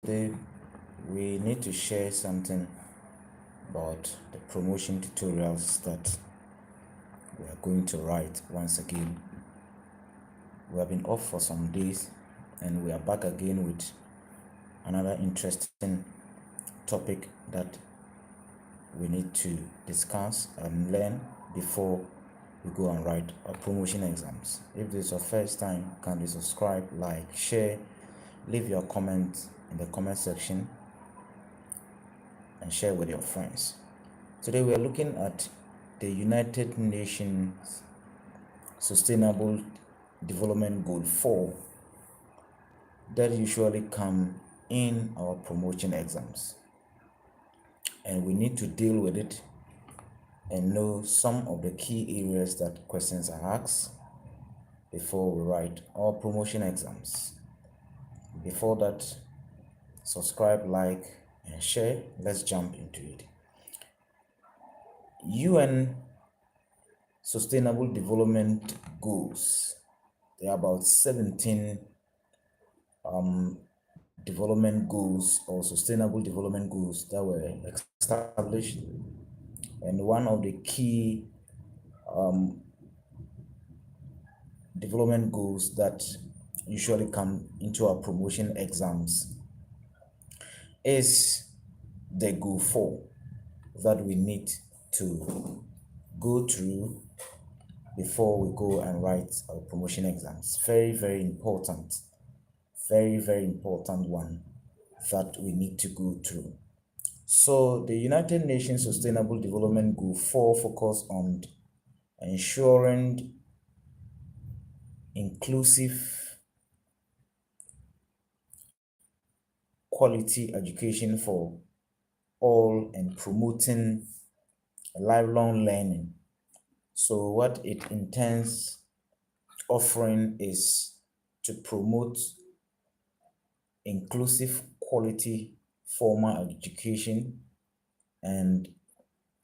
Today we need to share something about the promotion tutorials that we are going to write once again. We have been off for some days and we are back again with another interesting topic that we need to discuss and learn before we go and write our promotion exams. If this is your first time, kindly subscribe, like, share, leave your comments in the comment section and share with your friends. Today we are looking at the United Nations Sustainable Development Goal 4 that usually come in our promotion exams, and we need to deal with it and know some of the key areas that questions are asked before we write our promotion exams. Before that, subscribe, like, and share. Let's jump into it. UN Sustainable Development Goals. There are about 17 development goals or sustainable development goals that were established, and one of the key development goals that usually come into our promotion exams is the goal 4 that we need to go through before we go and write our promotion exams. Very important, very important one that we need to go through. So the United Nations Sustainable Development Goal 4 focus on ensuring inclusive, quality education for all and promoting lifelong learning. So what it intends offering is to promote inclusive, quality formal education and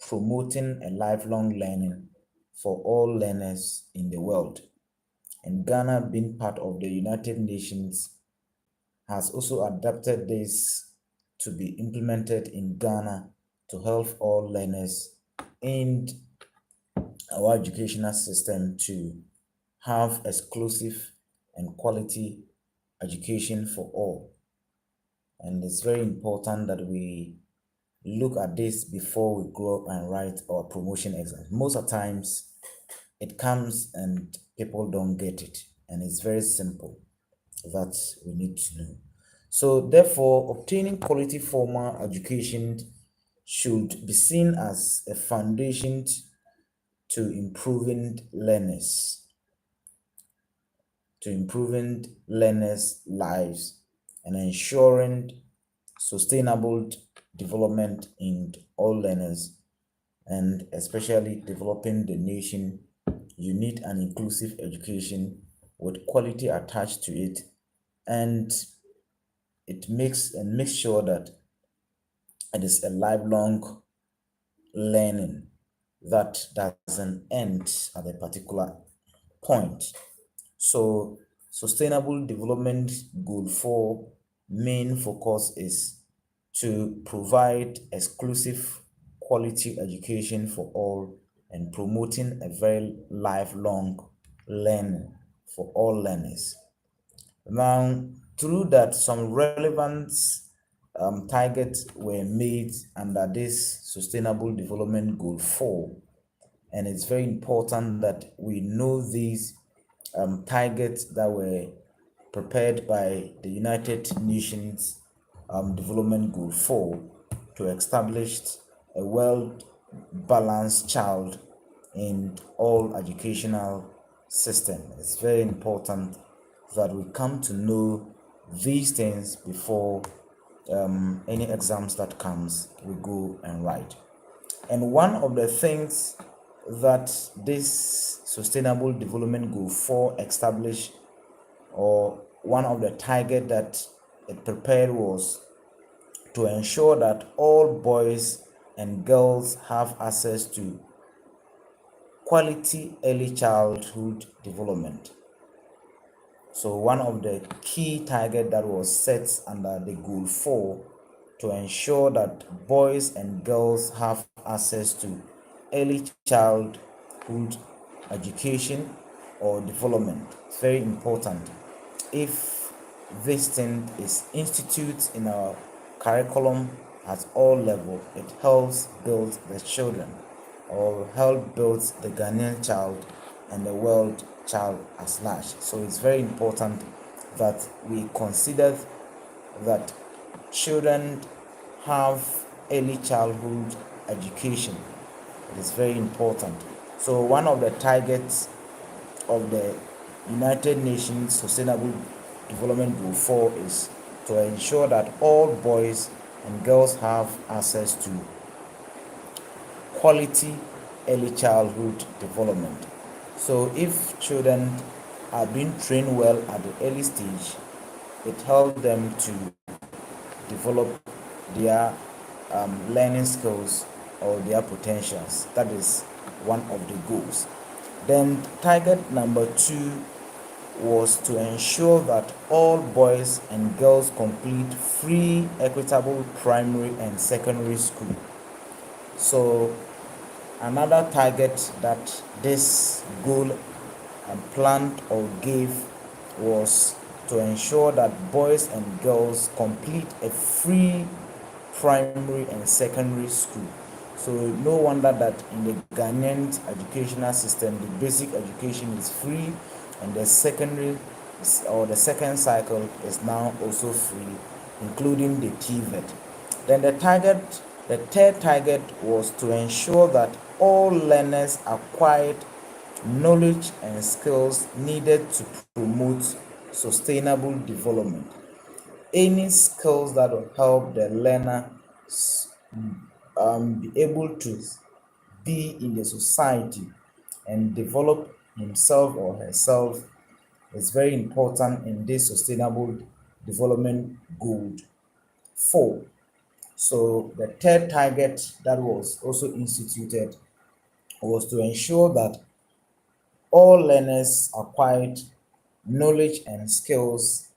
promoting a lifelong learning for all learners in the world. And Ghana, being part of the United Nations, has also adapted this to be implemented in Ghana to help all learners in our educational system to have exclusive and quality education for all. And it's very important that we look at this before we go and write our promotion exam. Most of the times it comes and people don't get it, and it's very simple that we need to know. So therefore, obtaining quality formal education should be seen as a foundation to improving learners lives and ensuring sustainable development in all learners, and especially developing the nation. You need an inclusive education with quality attached to it, and it makes sure that it is a lifelong learning that doesn't end at a particular point. So sustainable development goal 4 main focus is to provide exclusive quality education for all and promoting a very lifelong learning for all learners. Now, through that, some relevant targets were made under this Sustainable Development Goal 4, and it's very important that we know these targets that were prepared by the United Nations Development Goal 4 to establish a well-balanced child in all educational system. It's very important that we come to know these things before any exams that comes we go and write. And one of the things that this Sustainable Development Goal 4 established, or one of the target that it prepared, was to ensure that all boys and girls have access to quality early childhood development. So one of the key target that was set under the goal 4 to ensure that boys and girls have access to early childhood education or development. It's very important. If this thing is instituted in our curriculum at all level, it helps build the children or help build the Ghanaian child and the world child as large. So it's very important that we consider that children have early childhood education. It is very important. So one of the targets of the United Nations Sustainable Development Goal 4 is to ensure that all boys and girls have access to quality early childhood development. So if children are being trained well at the early stage, it helps them to develop their learning skills or their potentials. That is one of the goals. Then target number 2 was to ensure that all boys and girls complete free, equitable primary and secondary school. So another target that this goal planned or gave was to ensure that boys and girls complete a free primary and secondary school. So no wonder that in the Ghanaian educational system, the basic education is free, and the secondary or the second cycle is now also free, including the TVET. Then the third target was to ensure that all learners acquired knowledge and skills needed to promote sustainable development. Any skills that will help the learner be able to be in the society and develop himself or herself is very important in this sustainable development goal 4. So the third target that was also instituted was to ensure that all learners acquired knowledge and skills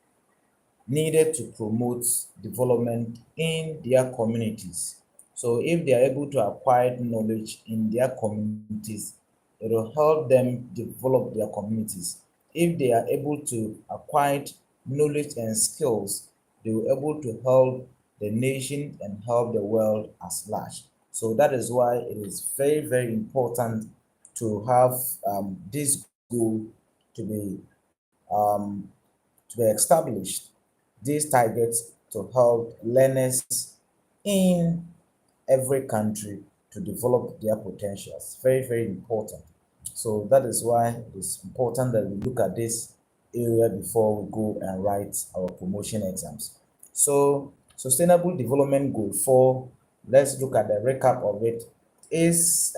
needed to promote development in their communities. So if they are able to acquire knowledge in their communities, it will help them develop their communities. If they are able to acquire knowledge and skills, they will able to help the nation and help the world as large. So that is why it is very, very important to have this goal to be established. These targets to help learners in every country to develop their potentials. Very, very important. So that is why it's important that we look at this area before we go and write our promotion exams. So Sustainable Development Goal 4, let's look at the recap of it, is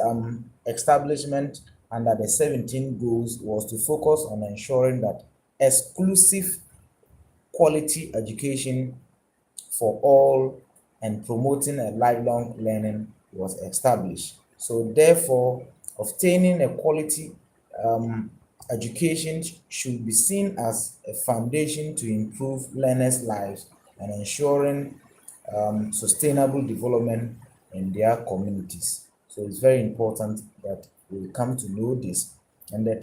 establishment under the 17 goals was to focus on ensuring that exclusive quality education for all and promoting a lifelong learning was established. So therefore, obtaining a quality education should be seen as a foundation to improve learners' lives and ensuring sustainable development in their communities. So it's very important that we come to know this. And the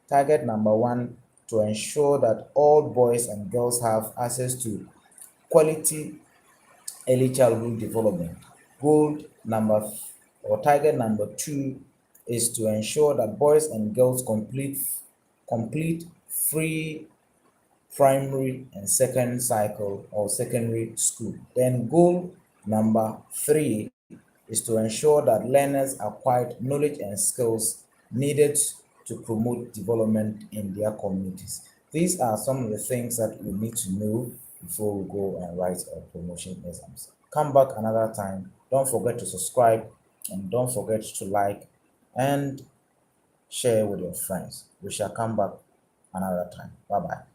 target number 1, to ensure that all boys and girls have access to quality early childhood development. Goal number or target number 2 is to ensure that boys and girls complete free primary and second cycle or secondary school. Then goal number 3 is to ensure that learners acquired knowledge and skills needed to promote development in their communities. These are some of the things that we need to know before we go and write our promotion exams. Come back another time. Don't forget to subscribe and don't forget to like and share with your friends. We shall come back another time. Bye bye.